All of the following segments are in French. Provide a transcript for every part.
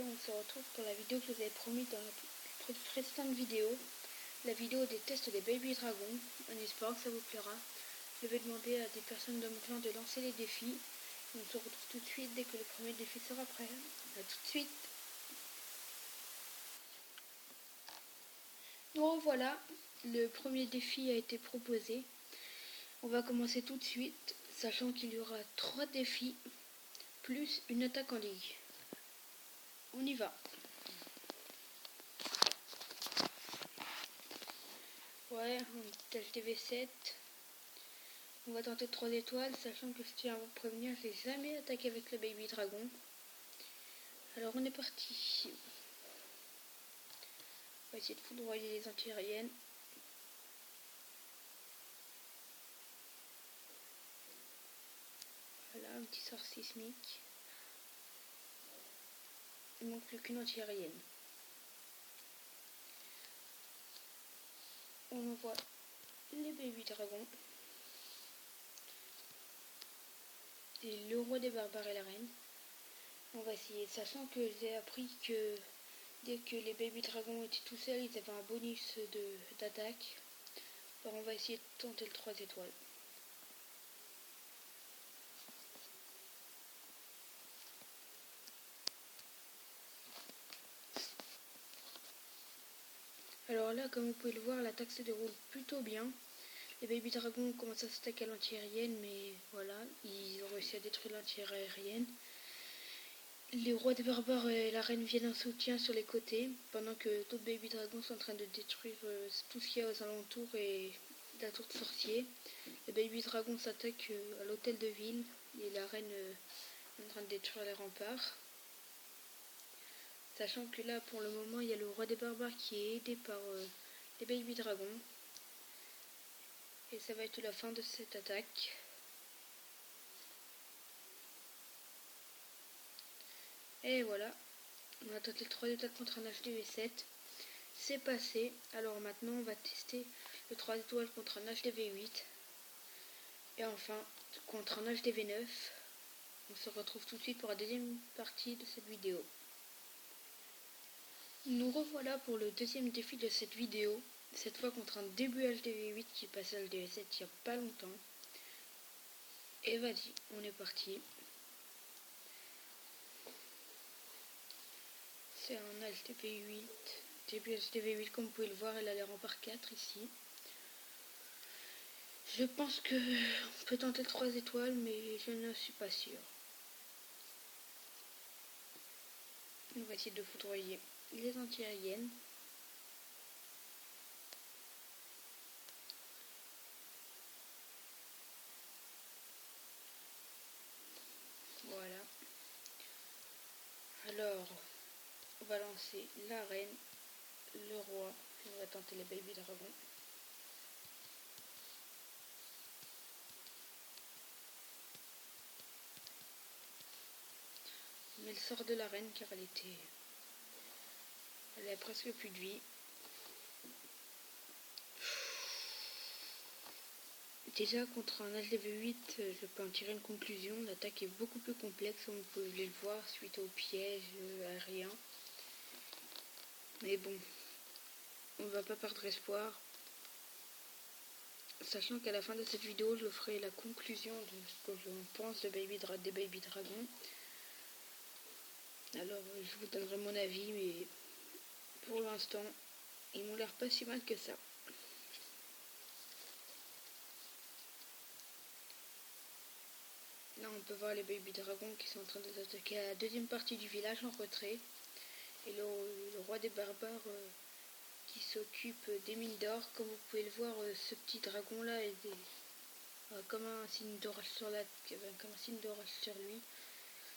on se retrouve pour la vidéo que je vous avais promis dans la précédente vidéo, la vidéo des tests des Baby Dragons. On espère que ça vous plaira. Je vais demander à des personnes de mon clan de lancer les défis. On se retrouve tout de suite dès que le premier défi sera prêt. A tout de suite. Nous revoilà, le premier défi a été proposé. On va commencer tout de suite, sachant qu'il y aura 3 défis, plus une attaque en ligue. On y va. Ouais, on HDV7. On va tenter 3 étoiles, sachant que je tiens à vous prévenir, je n'ai jamais attaqué avec le Baby Dragon. Alors on est parti. On va essayer de foudroyer les antiaériennes. Voilà, un petit sort sismique. Il ne manque plus qu'une antiaérienne. On envoie les Baby Dragons. Et le roi des barbares et la reine. On va essayer, sachant que j'ai appris que dès que les Baby Dragons étaient tout seuls, ils avaient un bonus d'attaque. Alors on va essayer de tenter le 3 étoiles. Alors là, comme vous pouvez le voir, l'attaque se déroule plutôt bien. Les Baby Dragons commencent à s'attaquer à l'anti-aérienne, mais voilà, ils ont réussi à détruire l'anti-aérienne. Les rois des barbares et la reine viennent en soutien sur les côtés, pendant que d'autres Baby Dragons sont en train de détruire tout ce qu'il y a aux alentours et la tour de sorcier. Les Baby Dragons s'attaquent à l'hôtel de ville et la reine est en train de détruire les remparts. Sachant que là, pour le moment, il y a le roi des barbares qui est aidé par les Baby Dragons. Et ça va être la fin de cette attaque. Et voilà, on a tenté le 3 étoiles contre un HDV7. C'est passé. Alors maintenant, on va tester le 3 étoiles contre un HDV8. Et enfin, contre un HDV9. On se retrouve tout de suite pour la deuxième partie de cette vidéo. Nous revoilà pour le deuxième défi de cette vidéo. Cette fois contre un début HDV8 qui passait à HDV7 il n'y a pas longtemps. Et vas-y, on est parti. C'est un HDV8. Début HDV8, comme vous pouvez le voir, elle a les remparts 4 ici. Je pense que on peut tenter 3 étoiles, mais je ne suis pas sûr. On va essayer de foudroyer les anti-aériennes. Voilà. Alors, on va lancer la reine, le roi, et on va tenter les Baby Dragons. On met le sort de la reine car elle a presque plus de vie. Déjà contre un HDV8, je peux en tirer une conclusion. L'attaque est beaucoup plus complexe, comme vous pouvez le voir, suite au piège aérien. Mais bon, on va pas perdre espoir. Sachant qu'à la fin de cette vidéo, je ferai la conclusion de ce que je pense des Baby Dragons. Alors, je vous donnerai mon avis, mais pour l'instant, ils m'ont l'air pas si mal que ça. Là, on peut voir les Baby Dragons qui sont en train de s'attaquer à la deuxième partie du village en retrait. Et le roi des barbares qui s'occupe des mines d'or. Comme vous pouvez le voir, ce petit dragon là est comme un signe d'orage sur lui.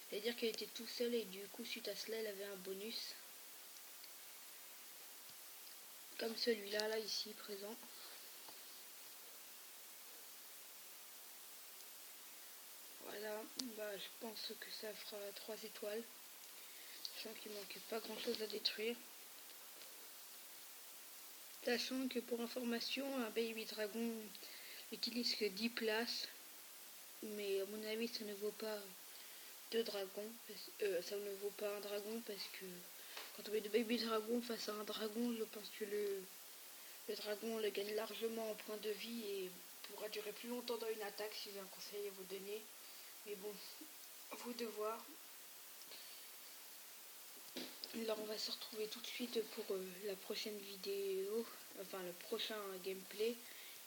C'est-à-dire qu'elle était tout seul et du coup suite à cela elle avait un bonus. Comme celui-là là ici présent. Voilà, bah, je pense que ça fera 3 étoiles. Sachant qu'il manquait pas grand chose à détruire. Sachant que pour information, un Baby Dragon n'utilise que 10 places. Mais à mon avis ça ne vaut pas 2 dragons. Ça ne vaut pas un dragon parce que quand on met 2 baby dragons face à un dragon, je pense que le dragon le gagne largement en points de vie et pourra durer plus longtemps dans une attaque si j'ai un conseil à vous donner. Mais bon, vous de voir. Alors on va se retrouver tout de suite pour la prochaine vidéo, enfin le prochain gameplay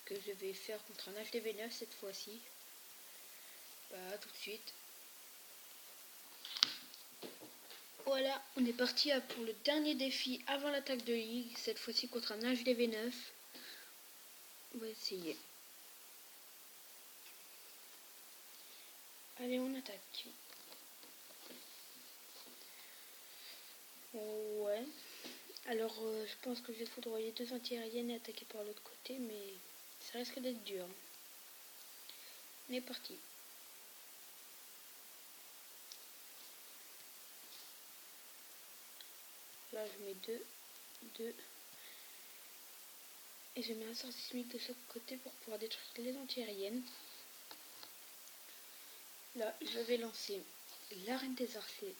que je vais faire contre un HDV9 cette fois-ci. Bah tout de suite. Voilà, on est parti pour le dernier défi avant l'attaque de ligue, cette fois-ci contre un HDV9. On va essayer. Allez, on attaque. Ouais. Alors, je pense que je vais foudroyer 2 anti-aériennes et attaquer par l'autre côté, mais ça risque d'être dur. On est parti. Là, je mets 2. Et je mets un sort sismique de chaque côté pour pouvoir détruire les anti-aériennes. Là, je vais lancer la reine des archers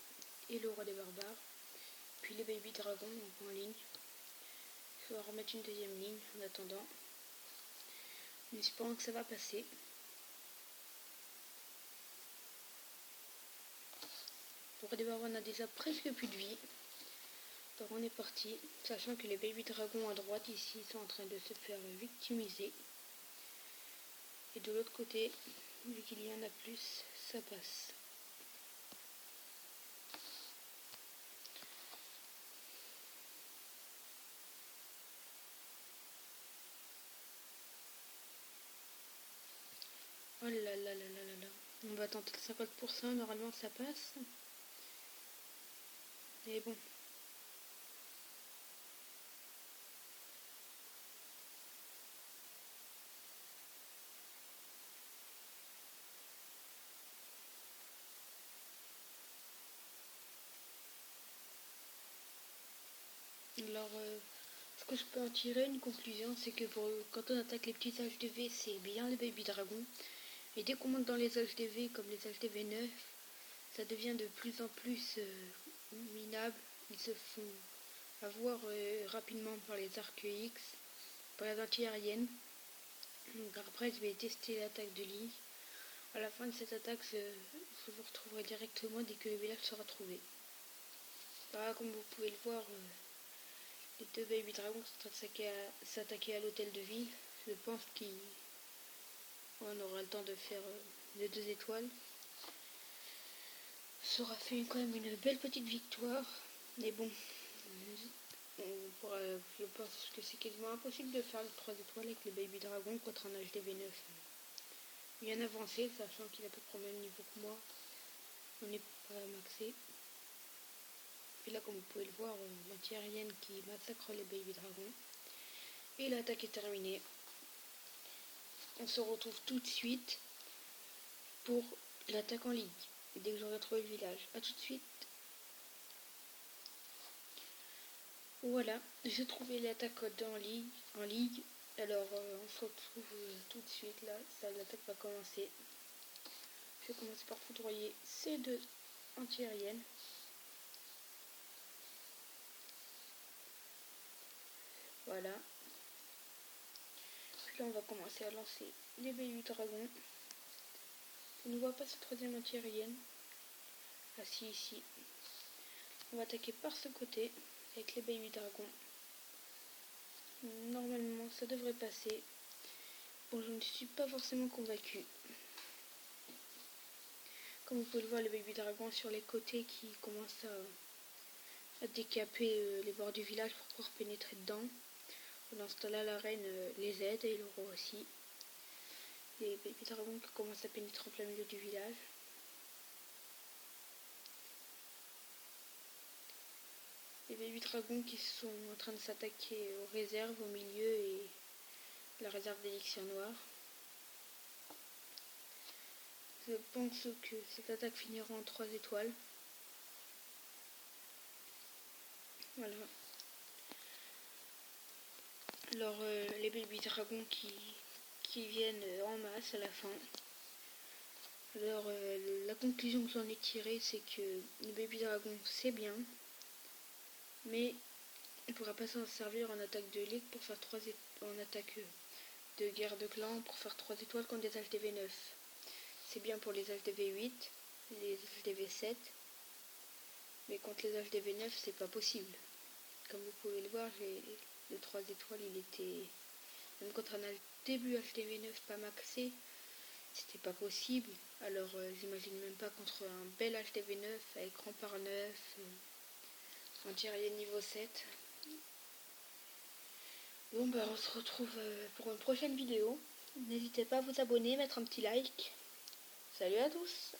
et le roi des barbares. Puis les baby dragons en ligne. Je vais en remettre une deuxième ligne en attendant. En espérant que ça va passer. Le roi des barbares n'a déjà presque plus de vie. Donc on est parti, sachant que les baby dragons à droite ici sont en train de se faire victimiser. Et de l'autre côté, vu qu'il y en a plus, ça passe. Oh là là là là là là. On va tenter 50%, normalement ça passe. Mais bon. Alors, ce que je peux en tirer, une conclusion, c'est que quand on attaque les petits HDV, c'est bien les baby dragons. Et dès qu'on monte dans les HDV, comme les HDV9, ça devient de plus en plus minable. Ils se font avoir rapidement par les arcs X, par les anti-aériennes. Donc après, je vais tester l'attaque de ligne. À la fin de cette attaque, je vous retrouverai directement dès que le village sera trouvé. Bah, comme vous pouvez le voir, les 2 baby dragons sont en train de s'attaquer à l'hôtel de ville. Je pense qu'on aura le temps de faire les 2 étoiles. Ça aura fait quand même une belle petite victoire. Mais bon, je pense que c'est quasiment impossible de faire les 3 étoiles avec les baby dragons contre un HDV9 bien avancé, sachant qu'il a à peu près le même niveau que moi. On n'est pas maxé. Et là, comme vous pouvez le voir, l'anti-aérienne qui massacre les baby dragons. Et l'attaque est terminée. On se retrouve tout de suite pour l'attaque en ligue. Dès que j'aurai trouvé le village. A tout de suite. Voilà, j'ai trouvé l'attaque en ligue. Alors, on se retrouve tout de suite là. L'attaque va commencer. Je vais commencer par foudroyer ces 2 anti-aériennes. Voilà. Puis là, on va commencer à lancer les baby dragons. On ne voit pas cette 3e anti-aérienne. Ah si, ici. On va attaquer par ce côté avec les baby dragons. Normalement, ça devrait passer. Bon, je ne suis pas forcément convaincue. Comme vous pouvez le voir, les baby dragons sur les côtés qui commencent à décaper les bords du village pour pouvoir pénétrer dedans. Pendant ce temps-là, la reine les aide et le roi aussi. Les baby dragons qui commencent à pénétrer en plein milieu du village. Les baby dragons qui sont en train de s'attaquer aux réserves au milieu et la réserve d'élixir noir. Je pense que cette attaque finira en 3 étoiles. Voilà. Alors les baby dragons qui viennent en masse à la fin. Alors la conclusion que j'en ai tirée, c'est que le Baby Dragon c'est bien, mais on ne pourra pas s'en servir en attaque de ligue pour faire en attaque de guerre de clan pour faire 3 étoiles contre des HDV9. C'est bien pour les HDV8, les HDV7, mais contre les HDV9 c'est pas possible. Comme vous pouvez le voir, le 3 étoiles il était, même contre un début HDV9 pas maxé, c'était pas possible. Alors j'imagine même pas contre un bel HDV9 à écran par 9, en tiré niveau 7. Bon bah on se retrouve pour une prochaine vidéo. N'hésitez pas à vous abonner, mettre un petit like. Salut à tous!